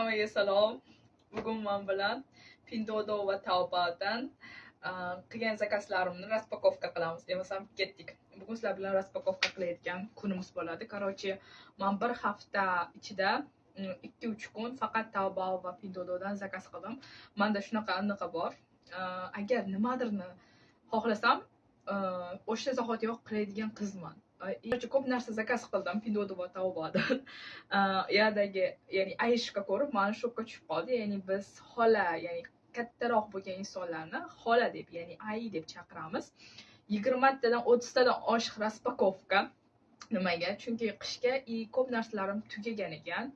Hammaga salom. Bugun men bilan Pindodo va Taobaodan qilgan zakazlarimni raspakovka qilamiz. Demasam ketdik. Bugun sizlar bilan raspakovka qilayotgan kunimiz bo'ladi. Qarochi, men bir hafta ichida 2-3 kun faqat Taobao va Pindododan zakaz qildim. Menda shunaqa aniqa bor. Agar nimadirni xohlasam, o'sha zahotiyoq qiladigan qizman. Ko'p narsa zakaz qildim Pindodo va Taobaodan. Yerdagi, ya'ni ayishga ko'rib, meni shokka tushib qoldi. Ya'ni biz xola, ya'ni kattaroq bo'lgan insonlarni xola deb, ya'ni ay deb chaqiramiz. 20 tadan 30 tadan oshiq raspakovka. Nimaga? Chunki qishga ko'p narsalarim tugagan ekan.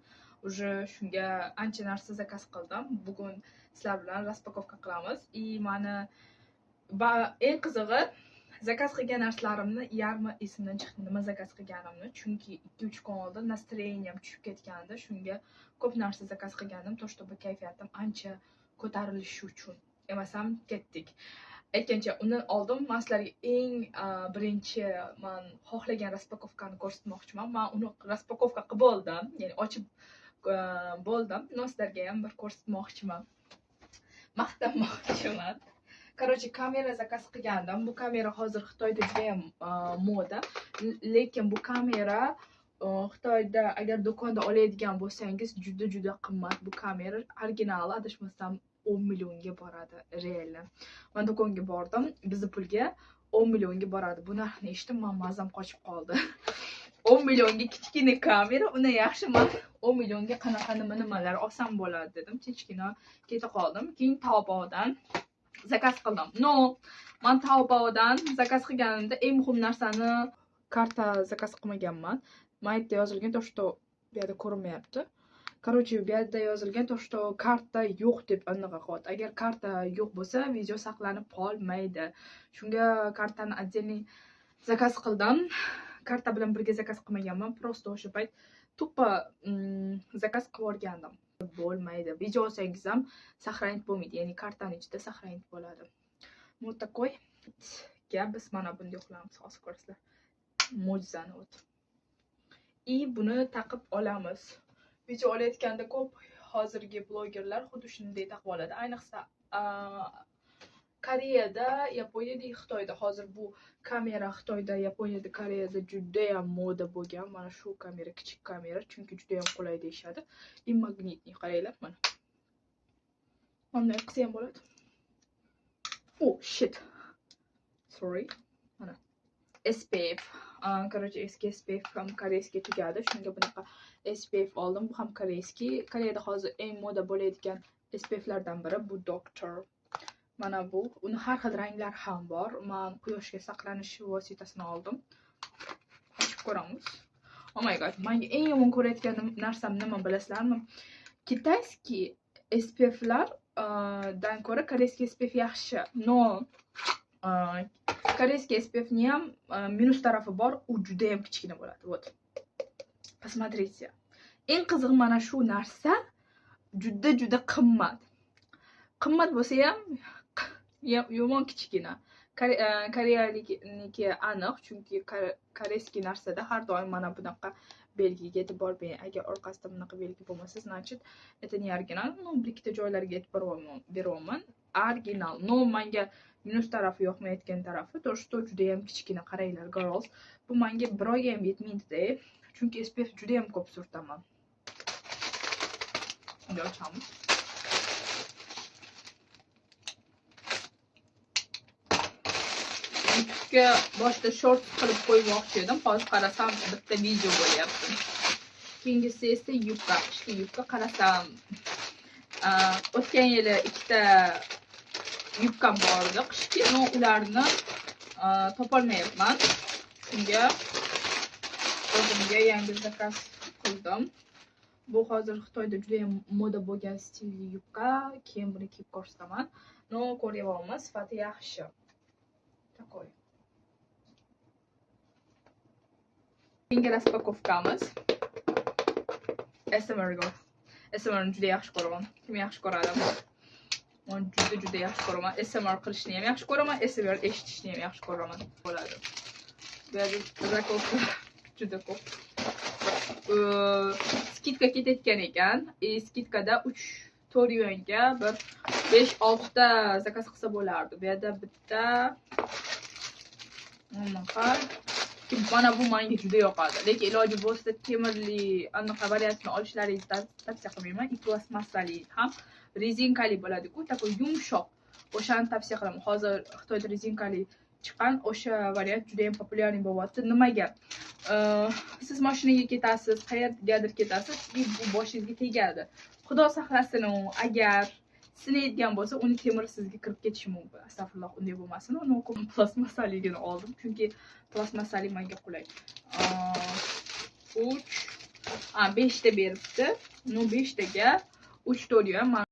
Uje shunga ancha narsa zakaz qildim. Bugun sizlar bilan raspakovka qilamiz. Meni eng qizig'i, zakaz qilgan narsalarimni yarmi esimdan chiqdi, nima zakaz qilganimni. Chunki 2-3 kun oldin настроением tushib ketgandi. Shunga ko'p narsa zakaz qilgandim. Toshto'ba kayfiyatim ancha ko'tarilishi uchun. Emasam ketdik. Aytgancha, undan oldin men sizlarga eng birinchi men xohlagan raspakovkani ko'rsatmoqchiman. Men uni raspakovka qilib bo'ldim, ya'ni ochib bo'ldim. Sizlarga ham bir ko'rsatmoqchiman. Maqtanmoqchiman. Qarochi, kamera zakaz qilgandim. Bu kamera hozir Xitoyda juda ham moda. Lekin bu kamera Xitoyda agar do'konda oladigan bo'lsangiz juda qimmat. Bu kamera originali adashmasam 10 millionga boradi, real. Men do'konga bordim, bizni pulga 10 millionga boradi. Bu narxni eshitib, men mazam qochib qoldi. 10 millionga kichkina kamera, uni yaxshi, men 10 millionga qanaqa nimalar olsam bo'ladi dedim. Tinchgina keta qoldim. Keyin Taobaodan zakaz qildim. Men Taobaodan zakaz qilganimda eng muhim narsani karta zakaz qilmaganman. Maytda yozilgan to'shto bu yerda ko'rinmayapti. Qarochi, bu yerda yozilgan to'shto karta yo'q deb aniq qilyapti. Agar karta yo'q bo'lsa, video saqlanib qolmaydi. Shunga kartani отдельный zakaz qildim. Karta bilan birga zakaz qilmaganman. Prosta o'sha payt tuppa zakaz qilib o'rgandim. Bo'lmaydi. Video olsangiz ham saqlanib bo'lmaydi. Ya'ni kartaning ichida saqlanib bo'ladi. Вот такой gap. Biz mana bunday qilamiz, hozir ko'rasizlar. Mo'jizani o't. Buni taqib olamiz. Video olayotganda ko'p hozirgi blogerlar xuddi shunday taqib oladi. Ayniqsa Koreyada, Yaponiyada, Xitoyda hozir bu kamera Xitoyda, Yaponiyada, Koreyada juda ham moda bo'lgan. Mana shu kamera kichik kamera, chunki juda ham qulay deyshadi. Magnitniy qaranglar mana. Bunday qilsa ham bo'ladi. Oh shit. Sorry. Mana SPF. Qarochi, eski SPF ham koreyskiy tugadi. Shunga bunaqa SPF oldim. Bu ham koreyskiy. Koreyada hozir eng moda bo'ladigan SPFlardan biri bu Doctor. Mana bu. Uni har xil ranglar ham bor. Men quyoshga saqlanish vositasini oldim. Ochib ko'ramiz. Oh my god. Menga eng yomon ko'rayotgan narsam nima bilasizlarmi? Kitayskiy SPFlar dan ko'ra koreyskiy SPF yaxshi. Koreyskiy SPFning ham minus tarafi bor, u juda ham kichkina bo'ladi. Вот. Посмотрите. Eng qiziq mana shu narsa juda qimmat. Qimmat bo'lsa ham yomon kichkina. Koreyalikniki aniq, chunki koreyskiy narsada har doim mana bunaqa belgiga e'tibor bering. Agar orqasida bunaqa belgi bo'lmasa, значит, это не оригинал. Bir ikkita joylariga e'tibor beraman. Original. Menga minus tarafi yoqmayotgan tarafi, to что juda ham kichkina, qaranglar, girls. Bu menga bir oyga ham yetmaydi-da. Chunki SPF juda ham ko'p surtaman. Endi ochamiz. Boshda short qilib qo'ymoqchi edim. Hozir qarasam bitta video bo'lyapti. Keyingisi esa yubka. Qishki yubka qarasam o'tgan yili ikkita yubkam bor edi. Qishki ularni topolmayapman. Shunga o'zimga yangi zakaz qildim. Bu hozir Xitoyda juda ham moda bo'lgan stilli yubka. Keyin buni kiyib ko'rsataman. Ko'ryapsiz, sifati yaxshi. Такой. Keyingi raspakovkamiz. SMR go. SMR juda yaxshi ko'raman. Kim yaxshi ko'radi? Men juda yaxshi ko'raman. SMR qilishni ham yaxshi ko'raman, SMR eshitishni ham yaxshi ko'raman. Bo'ladi. Bu yerda rakovka juda ko'p. skidka ketayotgan ekan. Skidkada 3-4 yuanga bir 5-6 ta zakaz qilsa bo'lardi. Bu yerda bitta mana bu menga juda yoqadi. Lekin iloji bo'lsa temirli anaqa variantini olishlaringizni tavsiya qilmayman. I plastmassali ham rezinkali bo'ladi-ku, такой yumshoq. O'shani tavsiya qilaman. Hozir Xitoyda rezinkali chiqqan o'sha variant juda ham populyarniy bo'lyapti. Nimaga? Siz mashinaga ketasiz, qayergadir ketasiz, bu boshingizga tegadi. Xudo saqlasin, agar sinaydigan bo'lsa, uni temir sizga kirib ketishi mumkin. Astag'firulloh, unday bo'lmasin. Uni plastmassaligini oldim, chunki plastmassali menga qulay. 5 ta beribdi. 5 taga 3-4 yuan. Men